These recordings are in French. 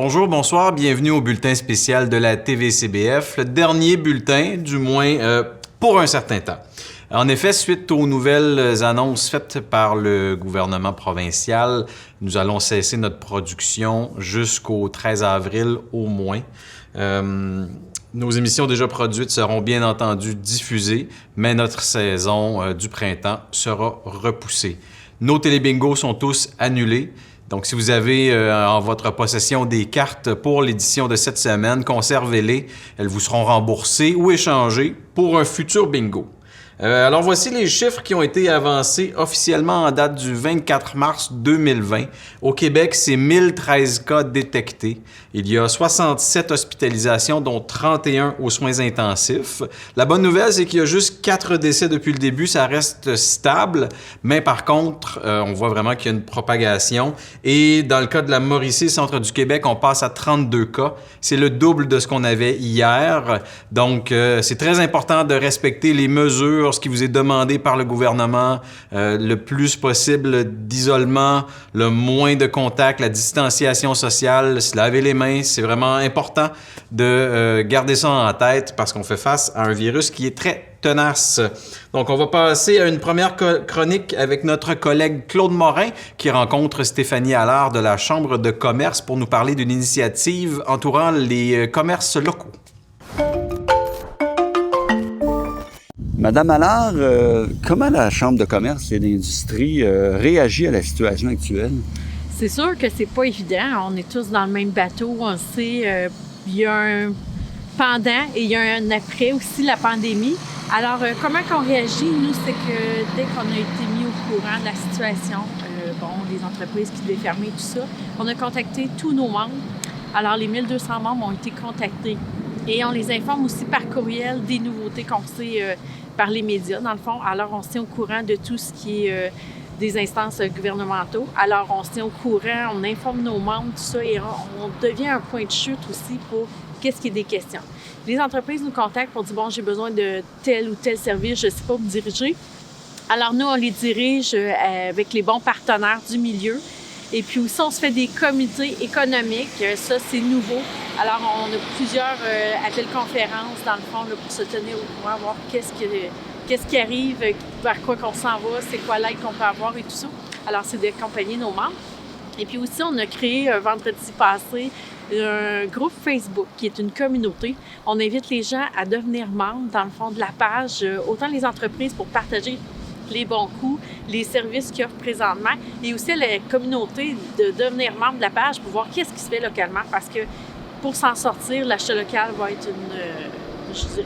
Bonjour, bonsoir, bienvenue au bulletin spécial de la TVCBF, le dernier bulletin, du moins pour un certain temps. En effet, suite aux nouvelles annonces faites par le gouvernement provincial, nous allons cesser notre production jusqu'au 13 avril au moins. Nos émissions déjà produites seront bien entendu diffusées, mais notre saison du printemps sera repoussée. Nos télébingos sont tous annulés. Donc, si vous avez en votre possession des cartes pour l'édition de cette semaine, conservez-les. Elles vous seront remboursées ou échangées pour un futur bingo. Alors, voici les chiffres qui ont été avancés officiellement en date du 24 mars 2020. Au Québec, c'est 1013 cas détectés. Il y a 67 hospitalisations, dont 31 aux soins intensifs. La bonne nouvelle, c'est qu'il y a juste 4 décès depuis le début. Ça reste stable, mais par contre, on voit vraiment qu'il y a une propagation. Et dans le cas de la Mauricie, centre du Québec, on passe à 32 cas. C'est le double de ce qu'on avait hier. Donc, c'est très important de respecter les mesures, ce qui vous est demandé par le gouvernement, le plus possible d'isolement, le moins de contact, la distanciation sociale, se laver les mains. C'est vraiment important de garder ça en tête parce qu'on fait face à un virus qui est très tenace. Donc, on va passer à une première chronique avec notre collègue Claude Morin qui rencontre Stéphanie Allard de la Chambre de commerce pour nous parler d'une initiative entourant les commerces locaux. Madame Allard, comment la Chambre de commerce et d'industrie réagit à la situation actuelle? C'est sûr que c'est pas évident. On est tous dans le même bateau. On sait, il y a un pendant et il y a un après aussi la pandémie. Alors, comment qu'on réagit? Nous, c'est que dès qu'on a été mis au courant de la situation, les entreprises qui devaient fermer, tout ça, on a contacté tous nos membres. Alors, les 1200 membres ont été contactés. Et on les informe aussi par courriel des nouveautés qu'on sait par les médias, dans le fond. Alors, on se tient au courant de tout ce qui est des instances gouvernementaux. Alors, on se tient au courant, on informe nos membres, tout ça, et on devient un point de chute aussi pour qu'est-ce qui est des questions. Les entreprises nous contactent pour dire, j'ai besoin de tel ou tel service, je ne sais pas où me diriger. Alors, nous, on les dirige avec les bons partenaires du milieu. Et puis aussi, on se fait des comités économiques. Ça, c'est nouveau. Alors, on a plusieurs appels conférences, dans le fond, là, pour se tenir au courant, voir qu'est-ce qui arrive, vers quoi qu'on s'en va, c'est quoi l'aide qu'on peut avoir et tout ça. Alors, c'est d'accompagner nos membres. Et puis aussi, on a créé vendredi passé un groupe Facebook qui est une communauté. On invite les gens à devenir membres, dans le fond, de la page, autant les entreprises pour partager les bons coups, les services qu'ils offrent présentement et aussi la communauté de devenir membre de la page pour voir qu'est-ce qui se fait localement parce que pour s'en sortir, l'achat local va être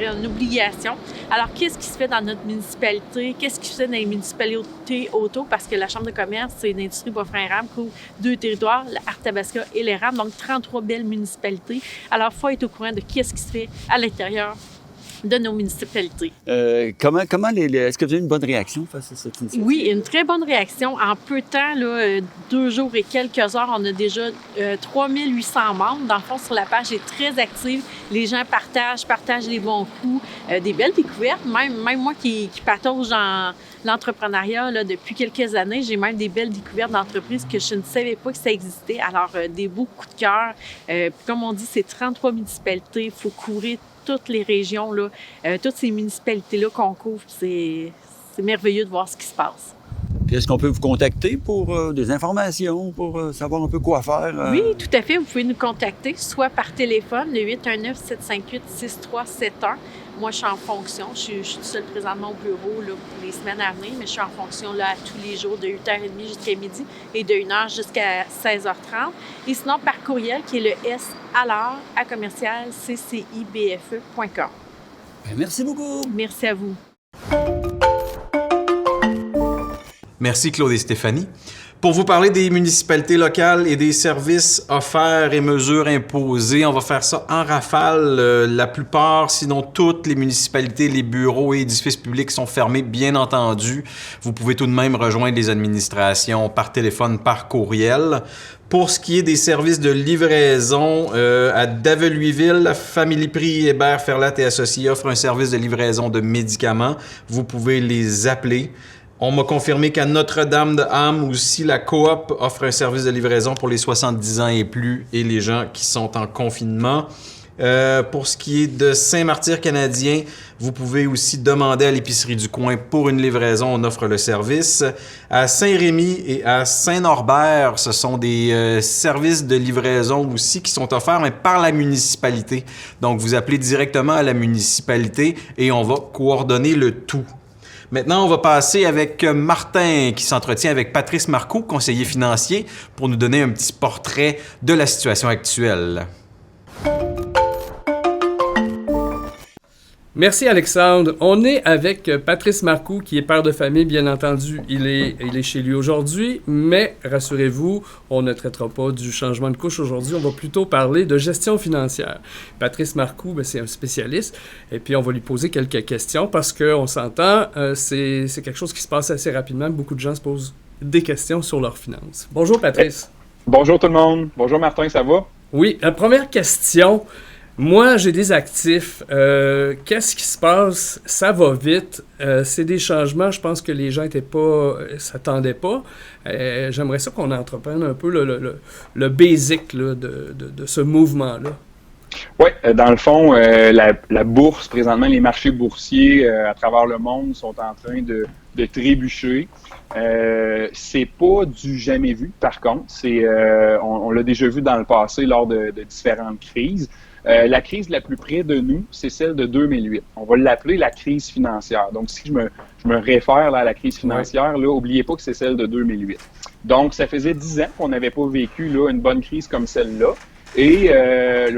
une obligation. Alors, qu'est-ce qui se fait dans notre municipalité? Qu'est-ce qui se fait dans les municipalités autour? Parce que la Chambre de commerce et d'industrie Bois-Franc-Érable couvre 2 territoires, l'Arthabasca et l'Érable, donc 33 belles municipalités. Alors, il faut être au courant de qu'est-ce qui se fait à l'intérieur de nos municipalités. Comment est-ce que vous avez une bonne réaction face à cette initiative? Oui, une très bonne réaction. En peu de temps, 2 jours et quelques heures, on a déjà 3800 membres. Dans le fond, sur la page est très active. Les gens partagent les bons coups, des belles découvertes. Même moi qui patauge dans l'entrepreneuriat depuis quelques années, j'ai même des belles découvertes d'entreprises que je ne savais pas que ça existait. Alors, des beaux coups de cœur. Comme on dit, c'est 33 municipalités. Il faut couvrir toutes les régions, toutes ces municipalités-là qu'on couvre. C'est merveilleux de voir ce qui se passe. Puis est-ce qu'on peut vous contacter pour des informations, pour savoir un peu quoi faire? Oui, tout à fait. Vous pouvez nous contacter, soit par téléphone, le 819-758-6371. Moi, je suis en fonction. Je suis toute seule présentement au bureau pour les semaines à venir, mais je suis en fonction tous les jours de 8h30 jusqu'à midi et de 1h jusqu'à 16h30. Et sinon, par courriel, qui est le sallard@commercial-ccibfe.com. Merci beaucoup. Merci à vous. Merci Claude et Stéphanie. Pour vous parler des municipalités locales et des services offerts et mesures imposées, on va faire ça en rafale. La plupart, sinon toutes les municipalités, les bureaux et édifices publics sont fermés, bien entendu. Vous pouvez tout de même rejoindre les administrations par téléphone, par courriel. Pour ce qui est des services de livraison, à Daveluiville, Family Prix, Hébert, Ferlat et Associés offrent un service de livraison de médicaments. Vous pouvez les appeler. On m'a confirmé qu'à Notre-Dame-de-Ham aussi, la coop offre un service de livraison pour les 70 ans et plus et les gens qui sont en confinement. Pour ce qui est de Saint-Martyr canadien, vous pouvez aussi demander à l'épicerie du coin pour une livraison, on offre le service. À Saint-Rémy et à Saint-Norbert, ce sont des services de livraison aussi qui sont offerts, mais par la municipalité. Donc, vous appelez directement à la municipalité et on va coordonner le tout. Maintenant, on va passer avec Martin qui s'entretient avec Patrice Marcoux, conseiller financier, pour nous donner un petit portrait de la situation actuelle. Merci Alexandre. On est avec Patrice Marcoux, qui est père de famille, bien entendu. Il est chez lui aujourd'hui, mais rassurez-vous, on ne traitera pas du changement de couche aujourd'hui. On va plutôt parler de gestion financière. Patrice Marcoux, c'est un spécialiste, et puis on va lui poser quelques questions parce qu'on s'entend, c'est quelque chose qui se passe assez rapidement. Beaucoup de gens se posent des questions sur leurs finances. Bonjour Patrice. Bonjour tout le monde. Bonjour Martin, ça va? Oui, la première question... Moi, j'ai des actifs. Qu'est-ce qui se passe? Ça va vite. C'est des changements, je pense que les gens s'attendaient pas. J'aimerais ça qu'on entreprenne un peu le basic là, de ce mouvement-là. Oui, dans le fond, la bourse, présentement, les marchés boursiers à travers le monde sont en train de trébucher. C'est pas du jamais vu, par contre. On l'a déjà vu dans le passé lors de différentes crises. La crise la plus près de nous, c'est celle de 2008. On va l'appeler la crise financière. Donc, si je me réfère là, à la crise financière, là, oubliez pas que c'est celle de 2008. Donc, ça faisait 10 ans qu'on n'avait pas vécu là, une bonne crise comme celle-là. Et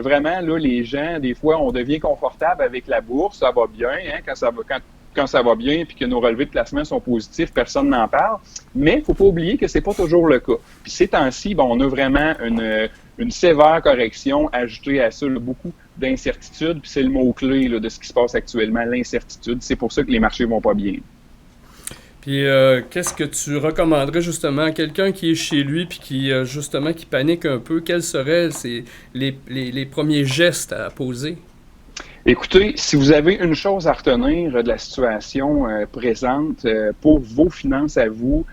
vraiment, là, les gens, des fois, on devient confortable avec la bourse, ça va bien, hein, quand ça va bien, puis que nos relevés de placement sont positifs, personne n'en parle. Mais il faut pas oublier que c'est pas toujours le cas. Puis ces temps-ci, on a vraiment une sévère correction ajoutée à ça, là, beaucoup d'incertitudes, puis c'est le mot-clé là, de ce qui se passe actuellement, l'incertitude. C'est pour ça que les marchés vont pas bien. Puis qu'est-ce que tu recommanderais justement à quelqu'un qui est chez lui puis qui panique un peu? Quels seraient les premiers gestes à poser? Écoutez, si vous avez une chose à retenir de la situation présente pour vos finances à vous,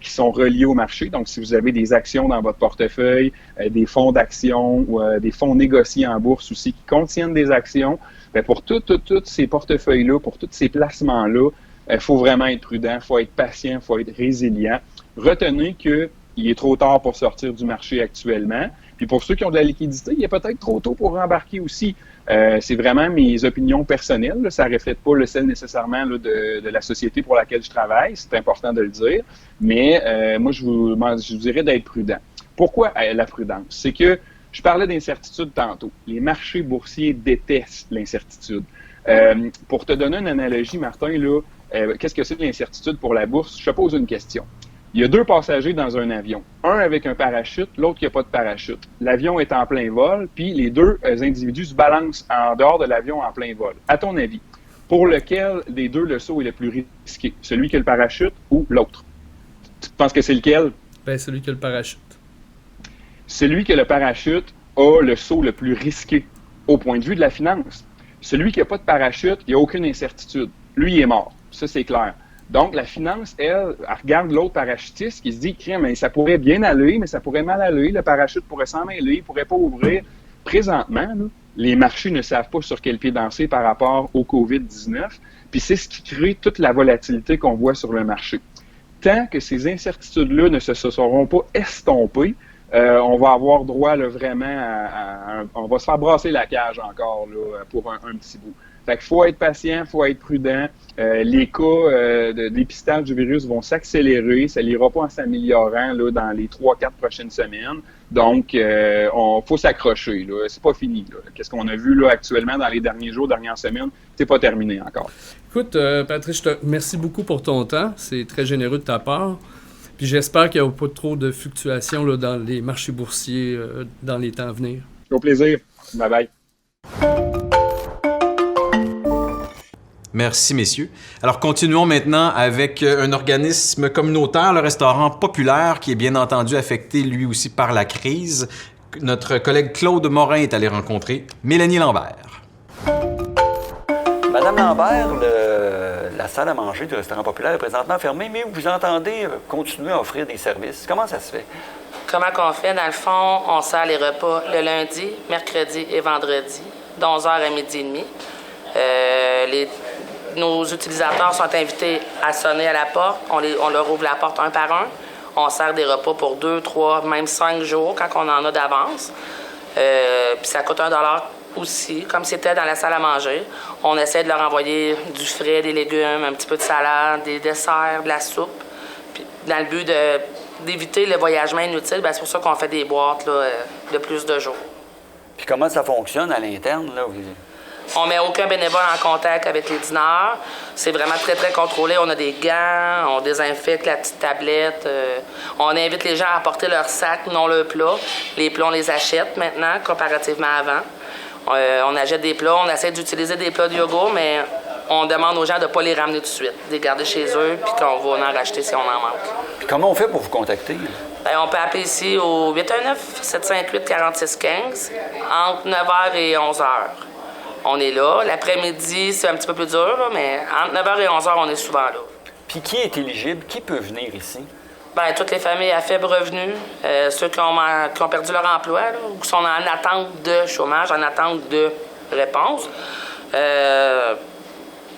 qui sont reliés au marché. Donc, si vous avez des actions dans votre portefeuille, des fonds d'actions ou des fonds négociés en bourse aussi qui contiennent des actions, bien, pour tous ces portefeuilles-là, pour tous ces placements-là, il faut vraiment être prudent, il faut être patient, il faut être résilient. Retenez qu'il est trop tard pour sortir du marché actuellement. Puis pour ceux qui ont de la liquidité, il est peut-être trop tôt pour rembarquer aussi. C'est vraiment mes opinions personnelles. Là. Ça ne reflète pas le celle nécessairement là, de la société pour laquelle je travaille. C'est important de le dire. Mais moi, je vous dirais d'être prudent. Pourquoi la prudence? C'est que je parlais d'incertitude tantôt. Les marchés boursiers détestent l'incertitude. Pour te donner une analogie, Martin, là, qu'est-ce que c'est l'incertitude pour la bourse? Je te pose une question. Il y a 2 passagers dans un avion. Un avec un parachute, l'autre qui n'a pas de parachute. L'avion est en plein vol, puis les 2 individus se balancent en dehors de l'avion en plein vol. À ton avis, pour lequel des 2 le saut est le plus risqué? Celui qui a le parachute ou l'autre? Tu penses que c'est lequel? Ben, celui qui a le parachute. Celui qui a le parachute a le saut le plus risqué au point de vue de la finance. Celui qui n'a pas de parachute, il n'y a aucune incertitude. Lui, il est mort. Ça, c'est clair. Donc, la finance, elle regarde l'autre parachutiste qui se dit, mais ça pourrait bien aller, mais ça pourrait mal aller. Le parachute pourrait s'en mêler, il ne pourrait pas ouvrir. Présentement, là, les marchés ne savent pas sur quel pied danser par rapport au COVID-19. Puis c'est ce qui crée toute la volatilité qu'on voit sur le marché. Tant que ces incertitudes-là ne se seront pas estompées, on va avoir droit là, vraiment on va se faire brasser la cage encore là, pour un petit bout. Fait qu'il faut être patient, il faut être prudent. Les cas de dépistage du virus vont s'accélérer. Ça n'ira pas en s'améliorant là, dans les 3-4 prochaines semaines. Donc, faut s'accrocher. Là. C'est pas fini. Là. Qu'est-ce qu'on a vu là, actuellement dans les derniers jours, dernières semaines? C'est pas terminé encore. Écoute, Patrice, je te remercie beaucoup pour ton temps. C'est très généreux de ta part. Puis j'espère qu'il n'y aura pas trop de fluctuations là, dans les marchés boursiers dans les temps à venir. Au plaisir. Bye-bye. Merci, messieurs. Alors, continuons maintenant avec un organisme communautaire, le Restaurant Populaire, qui est bien entendu affecté lui aussi par la crise. Notre collègue Claude Morin est allé rencontrer Mélanie Lambert. Madame Lambert, la la salle à manger du restaurant populaire est présentement fermée, mais vous entendez continuer à offrir des services. Comment ça se fait? Comment qu'on fait? Dans le fond, on sert les repas le lundi, mercredi et vendredi, de 11h à midi et demi. Nos utilisateurs sont invités à sonner à la porte. On leur ouvre la porte un par un. On sert des repas pour 2, 3, même 5 jours quand on en a d'avance. Puis ça coûte $1 aussi, comme c'était dans la salle à manger. On essaie de leur envoyer du frais, des légumes, un petit peu de salade, des desserts, de la soupe. Puis dans le but d'éviter le voyagement inutile, bien, c'est pour ça qu'on fait des boîtes là, de plus de jours. Puis comment ça fonctionne à l'interne, là? On met aucun bénévole en contact avec les dîneurs. C'est vraiment très, très contrôlé. On a des gants, on désinfecte la petite tablette. On invite les gens à apporter leur sac, non le plat. Les plats, on les achète maintenant, comparativement à avant. On achète des plats, on essaie d'utiliser des plats de yogourt, mais on demande aux gens de ne pas les ramener tout de suite, de les garder chez eux, puis qu'on va en racheter si on en manque. Puis comment on fait pour vous contacter? Bien, on peut appeler ici au 819-758-4615 entre 9h et 11h. On est là. L'après-midi, c'est un petit peu plus dur, là, mais entre 9h et 11h, on est souvent là. Puis qui est éligible? Qui peut venir ici? Bien, toutes les familles à faible revenu, ceux qui ont perdu leur emploi là, ou qui sont en attente de chômage, en attente de réponse.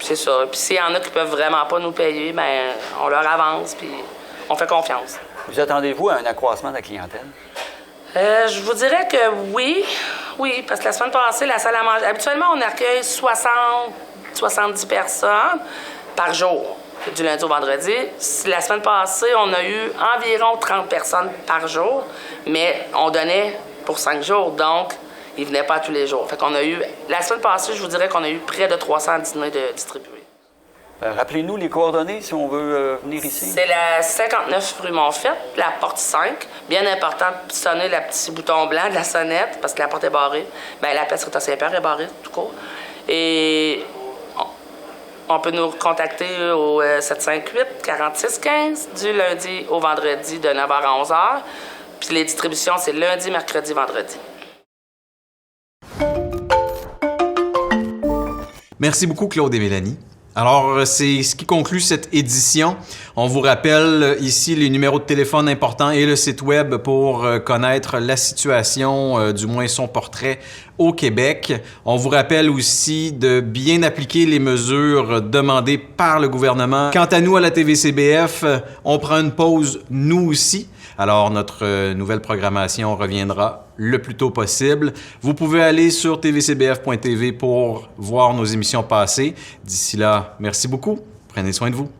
C'est ça. Puis s'il y en a qui peuvent vraiment pas nous payer, bien, on leur avance, puis on fait confiance. Vous attendez-vous à un accroissement de la clientèle? Je vous dirais que oui. Oui, parce que la semaine passée, la salle à manger... Habituellement, on accueille 60-70 personnes par jour, du lundi au vendredi. La semaine passée, on a eu environ 30 personnes par jour, mais on donnait pour 5 jours, donc ils venaient pas tous les jours. Fait qu'on a eu... La semaine passée, je vous dirais qu'on a eu près de 300 dîners de distribués. Rappelez-nous les coordonnées si on veut venir ici. C'est la 59 rue Montfaite, la porte 5. Bien important de sonner le petit bouton blanc de la sonnette parce que la porte est barrée. Bien, la place Rita-Saint-Pierre est barrée, tout court. Et on peut nous contacter au 758-4615 du lundi au vendredi de 9h à 11h. Puis les distributions, c'est lundi, mercredi, vendredi. Merci beaucoup, Claude et Mélanie. Alors, c'est ce qui conclut cette édition. On vous rappelle ici les numéros de téléphone importants et le site web pour connaître la situation, du moins son portrait au Québec. On vous rappelle aussi de bien appliquer les mesures demandées par le gouvernement. Quant à nous, à la TVCBF, on prend une pause, nous aussi. Alors, notre nouvelle programmation reviendra le plus tôt possible. Vous pouvez aller sur tvcbf.tv pour voir nos émissions passées. D'ici là, merci beaucoup. Prenez soin de vous.